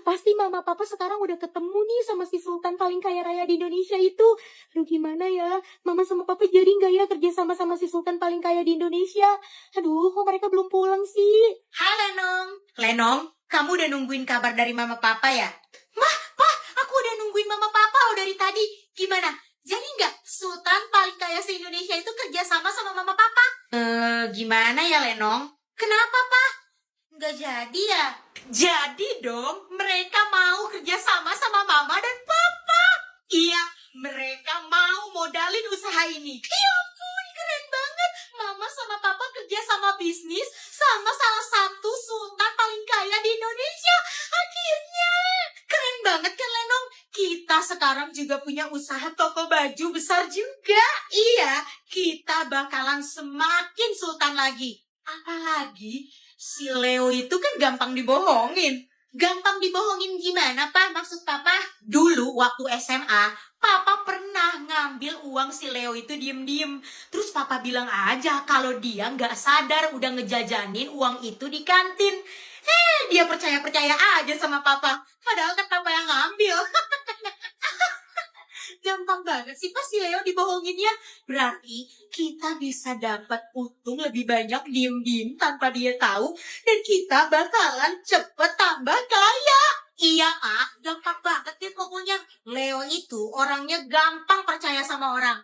pasti mama papa sekarang udah ketemu nih sama si sultan paling kaya raya di Indonesia itu. Aduh gimana ya, mama sama papa jadi nggak ya kerja sama si sultan paling kaya di Indonesia? Aduh, kok mereka belum pulang sih? Hai Lenong. Lenong, kamu udah nungguin kabar dari mama papa ya? Mah, Pak, aku udah nungguin mama papa loh dari tadi. Gimana? Jadi nggak sultan paling kaya se-Indonesia itu kerja sama mama papa? Gimana ya Lenong? Kenapa, Pak? Nggak jadi ya? Jadi dong, mereka mau kerja sama mama dan papa. Iya, mereka mau modalin usaha ini. Ya ampun, keren banget. Mama sama papa kerja sama bisnis sama salah satu sultan paling kaya di Indonesia. Akhirnya, keren banget kan Lenong? Kita sekarang juga punya usaha toko baju besar juga. Iya, kita bakalan semakin sultan lagi. Apalagi si Leo itu kan gampang dibohongin. Gampang dibohongin gimana, Pak? Maksud Papa? Dulu waktu SMA, Papa pernah ngambil uang si Leo itu diem-diem. Terus Papa bilang aja kalau dia nggak sadar udah ngejajanin uang itu di kantin. Dia percaya-percaya aja sama Papa. Padahal kan Papa yang ngambil. Gampang banget sih pas si Leo dibohonginnya. Berarti kita bisa dapat untung lebih banyak diem-diem tanpa dia tahu. Dan kita bakalan cepet tambah kaya. Iya, gampang banget deh pokoknya. Leo itu orangnya gampang percaya sama orang.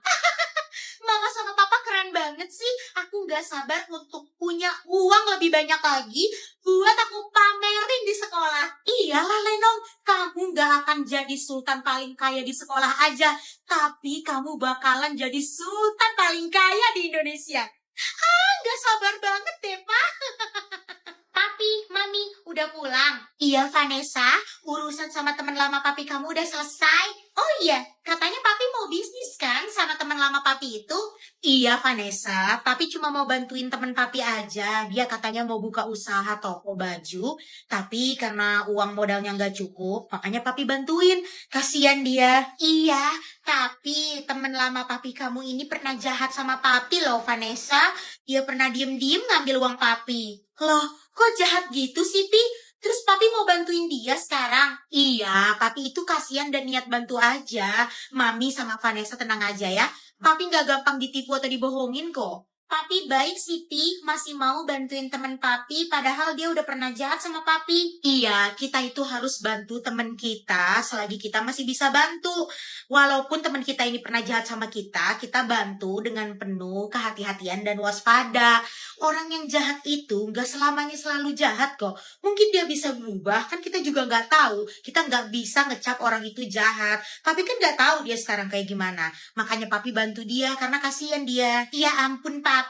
Mama sama papa keren banget sih. Aku gak sabar untuk punya uang lebih banyak lagi buat aku pamerin di sekolah. Iyalah Lenong, kamu gak akan jadi sultan paling kaya di sekolah aja, tapi kamu bakalan jadi sultan paling kaya di Indonesia. Gak sabar banget deh, Pak. Papi, Mami, udah pulang? Iya, Vanessa, urusan sama teman lama papi kamu udah selesai. Oh iya, katanya papi mau bisnis kan sama teman lama papi itu? Iya, Vanessa, papi cuma mau bantuin teman papi aja. Dia katanya mau buka usaha toko baju, tapi karena uang modalnya nggak cukup, makanya papi bantuin. Kasian dia. Iya, tapi teman lama papi kamu ini pernah jahat sama papi loh, Vanessa. Dia pernah diem-diem ngambil uang papi. Loh, kok jahat gitu sih, Pi? Terus papi mau bantuin dia sekarang? Iya, papi itu kasihan dan niat bantu aja. Mami sama Vanessa tenang aja ya. Papi nggak gampang ditipu atau dibohongin kok. Papi baik sih, Pi. Masih mau bantuin teman papi, padahal dia udah pernah jahat sama papi. Iya, kita itu harus bantu teman kita selagi kita masih bisa bantu. Walaupun teman kita ini pernah jahat sama kita bantu dengan penuh kehati-hatian dan waspada. Orang yang jahat itu nggak selamanya selalu jahat kok. Mungkin dia bisa berubah, kan kita juga nggak tahu. Kita nggak bisa ngecap orang itu jahat. Papi kan nggak tahu dia sekarang kayak gimana. Makanya papi bantu dia karena kasihan dia. Ya ampun papi,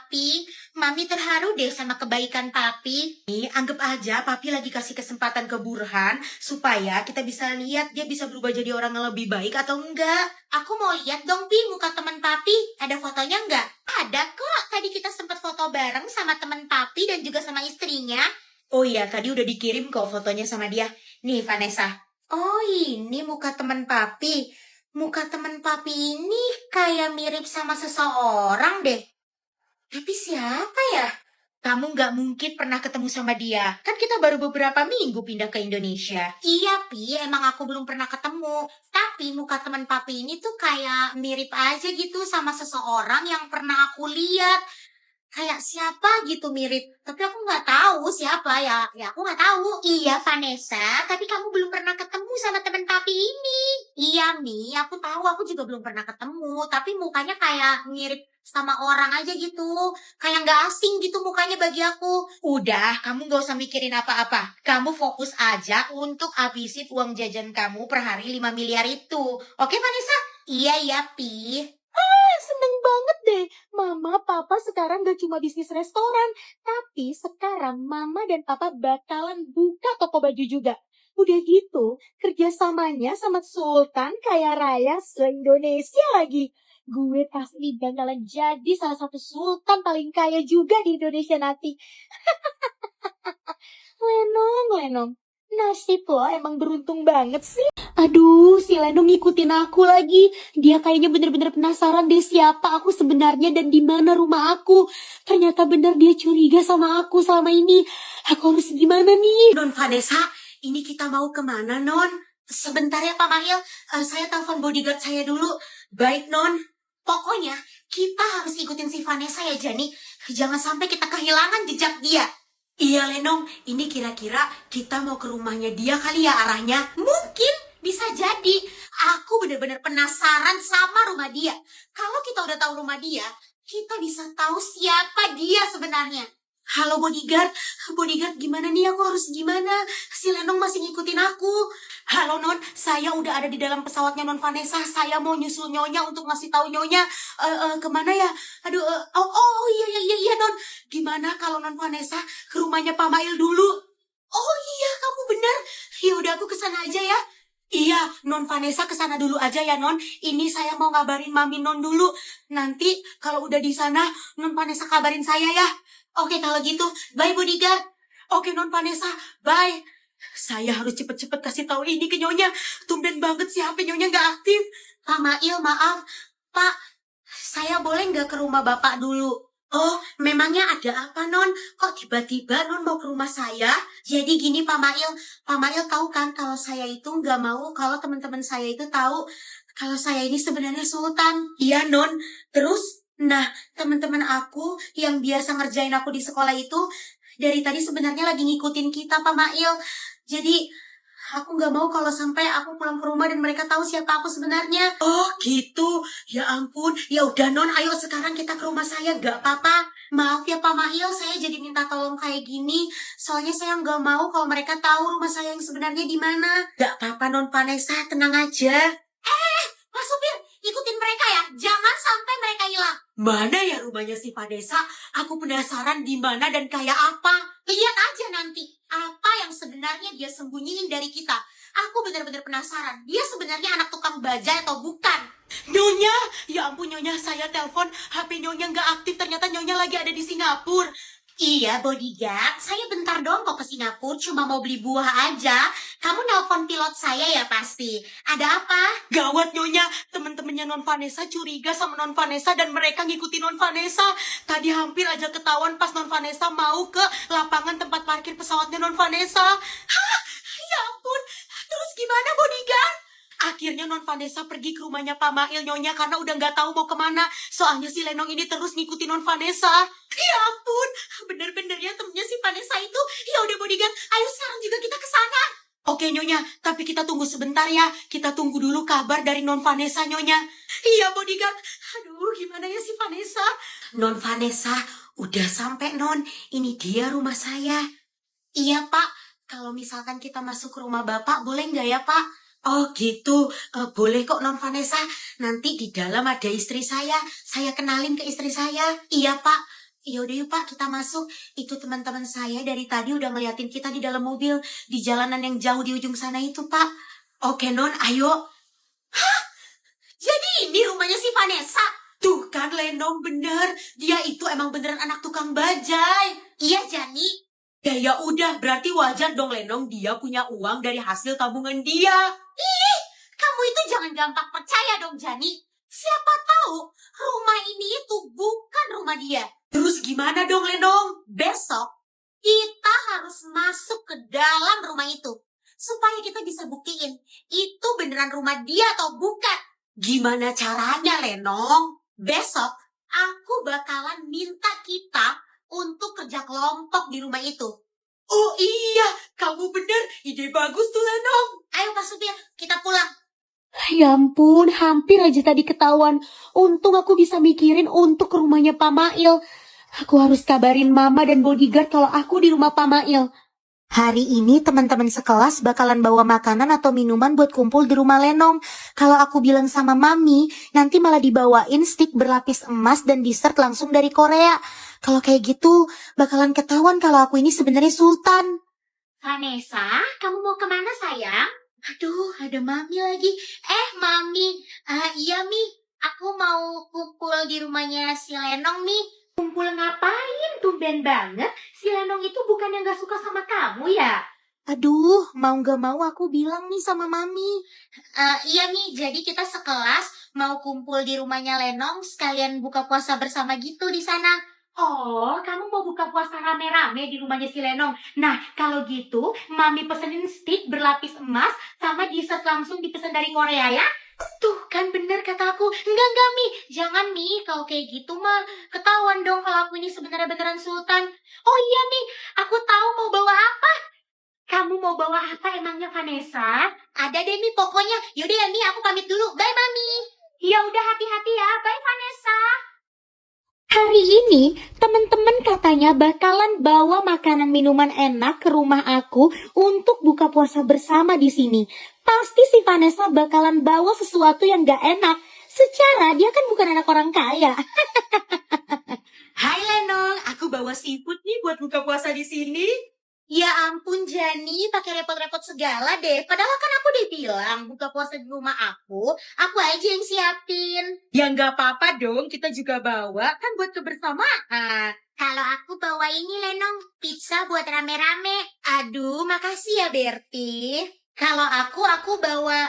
Mami terharu deh sama kebaikan papi. Nih, anggap aja papi lagi kasih kesempatan ke Burhan supaya kita bisa lihat dia bisa berubah jadi orang yang lebih baik atau enggak. Aku mau lihat dong, Pi, muka teman papi. Ada fotonya enggak? Ada kok. Tadi kita sempat foto bareng sama teman papi dan juga sama istrinya. Oh iya, tadi udah dikirim kok fotonya sama dia. Nih, Vanessa. Oh, ini muka teman papi. Muka teman papi ini kayak mirip sama seseorang deh. Tapi siapa ya? Kamu nggak mungkin pernah ketemu sama dia. Kan kita baru beberapa minggu pindah ke Indonesia. Iya, Pi. Emang aku belum pernah ketemu. Tapi muka teman papi ini tuh kayak mirip aja gitu sama seseorang yang pernah aku lihat. Kayak siapa gitu mirip. Tapi aku nggak tahu siapa ya. Ya aku nggak tahu. Iya, Vanessa. Tapi kamu belum pernah ketemu sama teman papi ini. Iya, Mi. Aku tahu. Aku juga belum pernah ketemu. Tapi mukanya kayak mirip sama orang aja gitu. Kayak nggak asing gitu mukanya bagi aku. Udah, kamu nggak usah mikirin apa-apa. Kamu fokus aja untuk habisin uang jajan kamu per hari 5 miliar itu. Oke, Vanessa? Iya, Pi. Seneng banget deh. Mama, papa sekarang gak cuma bisnis restoran. Tapi sekarang mama dan papa bakalan buka toko baju juga. Udah gitu, kerjasamanya sama sultan kaya raya se-Indonesia lagi. Gue pasti bakalan jadi salah satu sultan paling kaya juga di Indonesia nanti. Lenong. Nasib lo emang beruntung banget sih. Aduh, si Lenong ngikutin aku lagi. Dia kayaknya bener-bener penasaran deh siapa aku sebenarnya dan di mana rumah aku. Ternyata bener dia curiga sama aku selama ini. Aku harus gimana nih? Non Vanessa, ini kita mau kemana, Non? Sebentar ya, Pak Mahil. Saya telepon bodyguard saya dulu. Baik, Non. Pokoknya, kita harus ikutin si Vanessa ya, Jani. Jangan sampai kita kehilangan jejak dia. Iya, Lenong. Ini kira-kira kita mau ke rumahnya dia kali ya arahnya? Mungkin. Bisa jadi. Aku benar-benar penasaran sama rumah dia. Kalau kita udah tahu rumah dia, kita bisa tahu siapa dia sebenarnya. Halo bodyguard, bodyguard gimana nih, aku harus gimana? Si Lenong masih ngikutin aku. Halo Non, saya udah ada di dalam pesawatnya Non Vanessa. Saya mau nyusul Nyonya untuk ngasih tahu Nyonya kemana ya? Aduh, iya Non. Gimana kalau Non Vanessa ke rumahnya Pak Mail dulu? Oh iya, kamu benar. Ya udah aku kesana aja ya. Iya, Non Vanessa kesana dulu aja ya Non. Ini saya mau ngabarin Mami Non dulu. Nanti kalau udah di sana, Non Vanessa kabarin saya ya. Oke kalau gitu, bye bodyguard. Oke Non Vanessa, bye. Saya harus cepet-cepet kasih tahu ini ke Nyonya. Tumben banget sih HP Nyonya nggak aktif. Pak Mail, maaf. Pak, saya boleh nggak ke rumah Bapak dulu? Oh, memangnya ada apa Non? Kok tiba-tiba Non mau ke rumah saya? Jadi gini Pak Mail. Pak Mail tahu kan kalau saya itu nggak mau kalau teman-teman saya itu tahu kalau saya ini sebenarnya Sultan. Iya Non. Terus, nah teman-teman aku yang biasa ngerjain aku di sekolah itu dari tadi sebenarnya lagi ngikutin kita Pak Mail. Jadi aku nggak mau kalau sampai aku pulang ke rumah dan mereka tahu siapa aku sebenarnya. Oh gitu, ya ampun. Ya udah Non, ayo sekarang kita ke rumah saya, nggak apa-apa. Maaf ya Pak Mahil, saya jadi minta tolong kayak gini. Soalnya saya nggak mau kalau mereka tahu rumah saya yang sebenarnya di mana. Nggak apa-apa Non Vanessa, tenang aja. Mas Supir, ikutin mereka ya. Jangan sampai mereka hilang. Mana ya rumahnya si Vanessa? Aku penasaran di mana dan kayak apa. Lihat aja nanti apa yang sebenarnya dia sembunyiin dari kita. Aku benar-benar penasaran. Dia sebenarnya anak tukang bajai atau bukan? Nyonya, ya ampun Nyonya, saya telepon HP Nyonya nggak aktif. Ternyata Nyonya lagi ada di Singapura. Iya bodyguard, saya bentar dong kok ke Singapura, cuma mau beli buah aja. Kamu nelpon pilot saya ya pasti. Ada apa? Gawat Nyonya, temen-temennya Non Vanessa curiga sama Non Vanessa dan mereka ngikutin Non Vanessa. Tadi hampir aja ketahuan pas Non Vanessa mau ke lapangan tempat parkir pesawatnya Non Vanessa. Hah? Ya ampun, terus gimana bodyguard? Akhirnya Non Vanessa pergi ke rumahnya Pak Mail Nyonya karena udah nggak tahu mau kemana. Soalnya si Lenong ini terus ngikutin Non Vanessa. Ya ampun, bener-bener ya temennya si Vanessa itu. Ya udah bodyguard, ayo sekarang juga kita ke sana. Oke Nyonya, tapi kita tunggu sebentar ya. Kita tunggu dulu kabar dari Non Vanessa Nyonya. Iya bodyguard. Aduh, gimana ya si Vanessa? Non Vanessa, udah sampai Non. Ini dia rumah saya. Iya Pak, kalau misalkan kita masuk ke rumah Bapak boleh nggak ya Pak? Oh gitu, boleh kok Non Vanessa. Nanti di dalam ada istri saya kenalin ke istri saya. Iya Pak, yaudah yuk Pak kita masuk. Itu teman-teman saya dari tadi udah ngeliatin kita di dalam mobil. Di jalanan yang jauh di ujung sana itu Pak. Oke Non, ayo. Hah? Jadi ini rumahnya si Vanessa? Tuh kan Lenong bener, dia itu emang beneran anak tukang bajai. Iya Jani. Ya udah, berarti wajar dong Lenong dia punya uang dari hasil tabungan dia. Ih, kamu itu jangan gampang percaya dong Jani. Siapa tahu rumah ini itu bukan rumah dia. Terus gimana dong Lenong? Besok kita harus masuk ke dalam rumah itu. Supaya kita bisa buktiin itu beneran rumah dia atau bukan. Gimana caranya Lenong? Besok aku bakalan minta kita untuk kerja kelompok di rumah itu. Oh iya, kamu bener. Ide bagus tuh Lenong. Ayo Pak Supir, kita pulang. Ya ampun, hampir aja tadi ketahuan. Untung aku bisa mikirin untuk ke rumahnya Pak Mail. Aku harus kabarin Mama dan bodyguard kalau aku di rumah Pak Mail. Hari ini teman-teman sekelas bakalan bawa makanan atau minuman buat kumpul di rumah Lenong. Kalau aku bilang sama Mami, nanti malah dibawain stik berlapis emas dan dessert langsung dari Korea. Kalau kayak gitu, bakalan ketahuan kalau aku ini sebenarnya Sultan. Vanessa, kamu mau kemana sayang? Aduh, ada Mami lagi. Mami. Iya Mi, aku mau kumpul di rumahnya si Lenong Mi. Kumpul ngapain? Tumben banget. Si Lenong itu bukannya gak suka sama kamu ya? Aduh, mau gak mau aku bilang nih sama Mami. Iya Mi, jadi kita sekelas mau kumpul di rumahnya Lenong sekalian buka puasa bersama gitu di sana. Oh, kamu mau buka puasa rame-rame di rumahnya si Lenong. Nah, kalau gitu, Mami pesenin steak berlapis emas sama dessert langsung dipesan dari Korea ya. Tuh, kan bener kata aku. Enggak, Mi. Jangan, Mi. Kalau kayak gitu mah, ketahuan dong kalau aku ini sebenarnya beneran Sultan. Oh iya, Mi. Aku tahu mau bawa apa. Kamu mau bawa apa emangnya, Vanessa? Ada deh, Mi. Pokoknya. Yaudah ya, Mi. Aku pamit dulu. Bye, Mami. Ya udah, hati-hati ya. Bye, Vanessa. Hari ini, teman-teman katanya bakalan bawa makanan minuman enak ke rumah aku untuk buka puasa bersama di sini. Pasti si Vanessa bakalan bawa sesuatu yang gak enak. Secara dia kan bukan anak orang kaya. Hai Lenong, aku bawa seafood nih buat buka puasa di sini. Ya ampun Jani, pakai repot-repot segala deh. Padahal kan aku udah bilang buka puasa di rumah aku aja yang siapin. Ya nggak apa-apa dong, kita juga bawa kan buat kebersamaan. Kalau aku bawa ini Lenong, pizza buat rame-rame. Aduh, makasih ya Berti. Kalau aku bawa...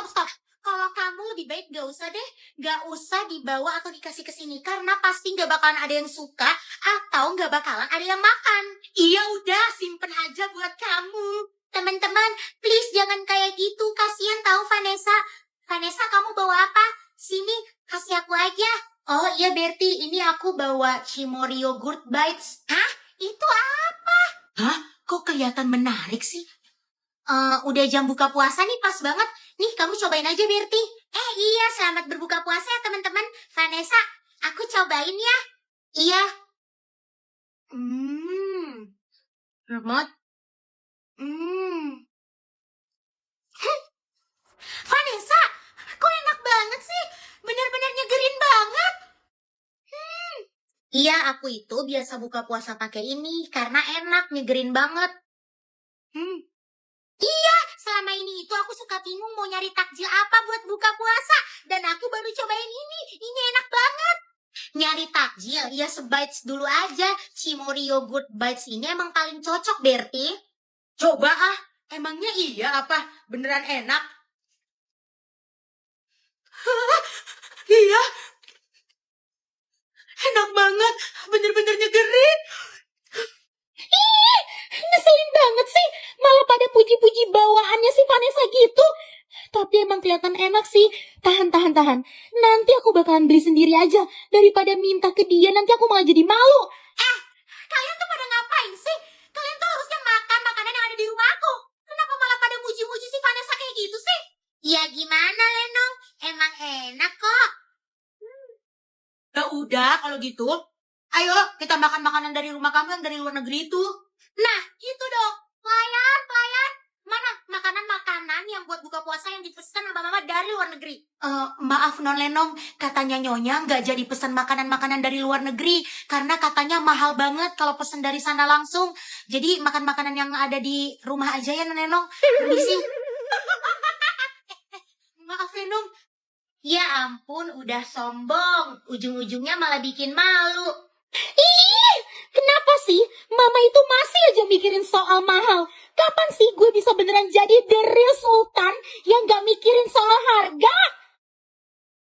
Stop. Kalau kamu lebih baik gak usah deh. Gak usah dibawa atau dikasih ke sini. Karena pasti gak bakalan ada yang suka atau gak bakalan ada yang makan. Iya udah, simpen aja buat kamu. Teman-teman, please jangan kayak gitu. Kasian tahu Vanessa. Vanessa, kamu bawa apa? Sini, kasih aku aja. Oh iya Berti, ini aku bawa Cimori Yogurt Bites. Hah? Itu apa? Hah? Kok kelihatan menarik sih? Udah jam buka puasa nih, pas banget. Nih, kamu cobain aja Berti. Iya, selamat berbuka puasa ya teman-teman. Vanessa, aku cobain ya. Iya. Remote. Vanessa, kok enak banget sih? Bener-bener nyegerin banget. Iya, aku itu biasa buka puasa pakai ini karena enak, nyegerin banget. Iya, selama ini itu aku suka bingung mau nyari takjil apa buat buka puasa. Dan aku baru cobain ini. Ini enak banget. Nyari takjil, ya sebites dulu aja. Cimori Yogurt Bites ini emang paling cocok, Berti. Coba ah, emangnya iya apa? Beneran enak? Iya, enak banget, bener-bener nyegerin. Ngeselin banget sih. Malah pada puji-puji bawaannya si Vanessa gitu. Tapi emang kelihatan enak sih. Tahan. Nanti aku bakalan beli sendiri aja. Daripada minta ke dia, nanti aku malah jadi malu. Kalian tuh pada ngapain sih? Kalian tuh harusnya makan makanan yang ada di rumah aku. Kenapa malah pada muji-muji si Vanessa kayak gitu sih? Ya gimana, Lenong? Emang enak kok. Ya udah, kalau gitu, ayo kita makan makanan dari rumah kamu yang dari luar negeri itu. Nah, gitu dong. Pelayan. Mana makanan-makanan yang buat buka puasa yang dipesan sama mama dari luar negeri? Maaf Non Lenong, katanya Nyonya nggak jadi pesan makanan-makanan dari luar negeri karena katanya mahal banget kalau pesan dari sana langsung. Jadi makan makanan yang ada di rumah aja ya Non Lenong. Permisi. Maaf Lenong. Ya ampun, udah sombong. Ujung-ujungnya malah bikin malu. Ih, kenapa sih mama itu masih aja mikirin soal mahal? Kapan sih gue bisa beneran jadi the real sultan yang gak mikirin soal harga?